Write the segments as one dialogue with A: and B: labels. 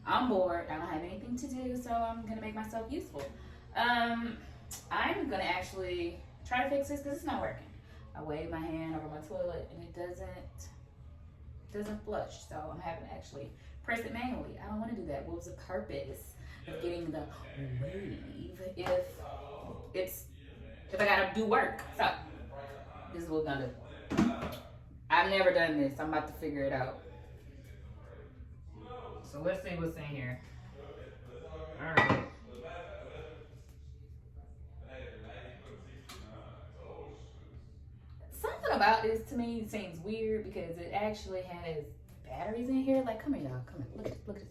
A: I'm bored. I don't have anything to do, so I'm gonna make myself useful. I'm gonna actually try to fix this because it's not working. I wave my hand over my toilet and it doesn't flush, so I'm having to actually press it manually. I don't want to do that. What was the purpose of getting the wave if I gotta do work? So this is what we're gonna do. I've never done this. I'm about to figure it out. So let's see what's in here. All right. Something about this to me seems weird because it actually has batteries in here. Like, come here, y'all. Come here. Look at this.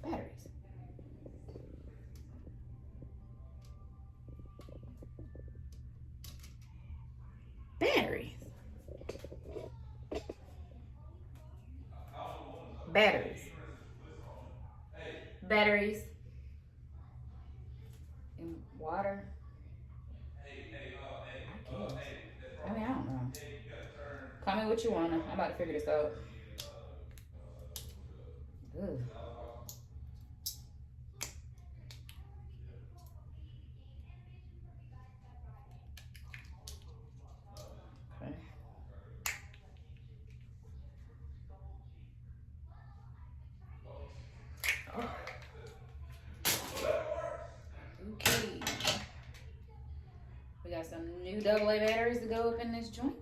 A: Batteries. Batteries. Batteries. Batteries. And water. I mean, I don't know. Call me what you want. I'm about to figure this out. Ugh. Okay. Oh. Okay. We got some new AA batteries to go up in this joint.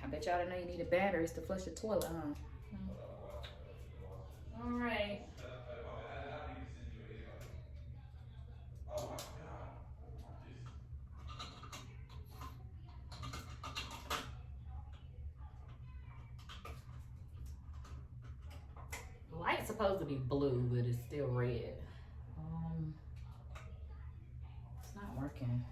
A: I bet y'all didn't know you needed batteries to flush the toilet, huh? All right. The light's supposed to be blue, but it's still red. It's not working.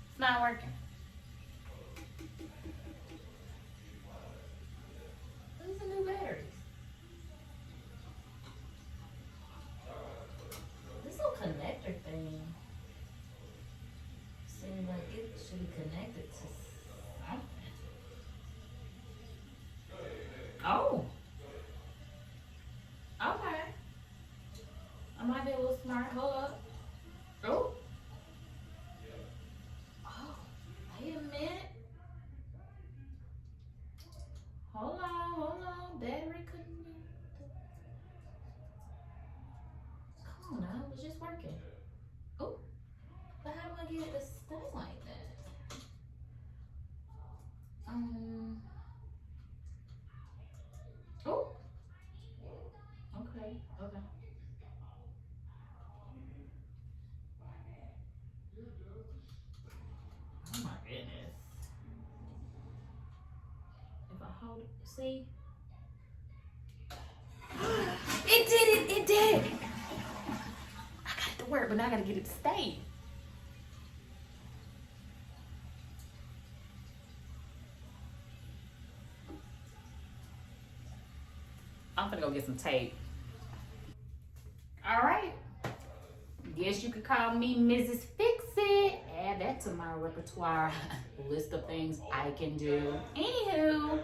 A: It's not working. These are new batteries. This little connector thing seems like it should be connected to something. Oh. Okay. I might be a little smart. Hold up. Oh. Oh. Wait a minute. Hold on. Battery couldn't be. Come on now. It was just working. Oh. But how do I get it to stay like that? Oh. Okay. Oh my goodness. If I hold, see? It did. I got it to work, but now I gotta get it to stay. I'm gonna go get some tape. All right. Guess you could call me Mrs. Fix-It. Add that to my repertoire list of things I can do. Anywho,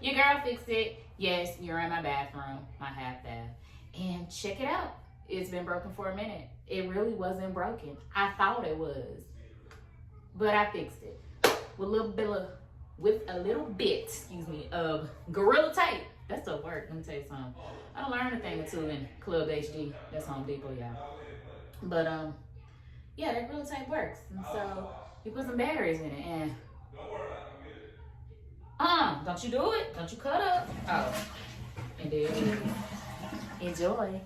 A: your girl fixed it. Yes, you're in my bathroom, my half bath. And check it out. It's been broken for a minute. It really wasn't broken. I thought it was, but I fixed it with a little bit, of Gorilla Tape. That's a word. Let me tell you something. I learned a thing or two in Club HD. That's Home Depot, y'all. But yeah, that Gorilla Tape works. And so you put some batteries in it, and don't you do it? Don't you cut up? Oh, and there it is. Enjoy.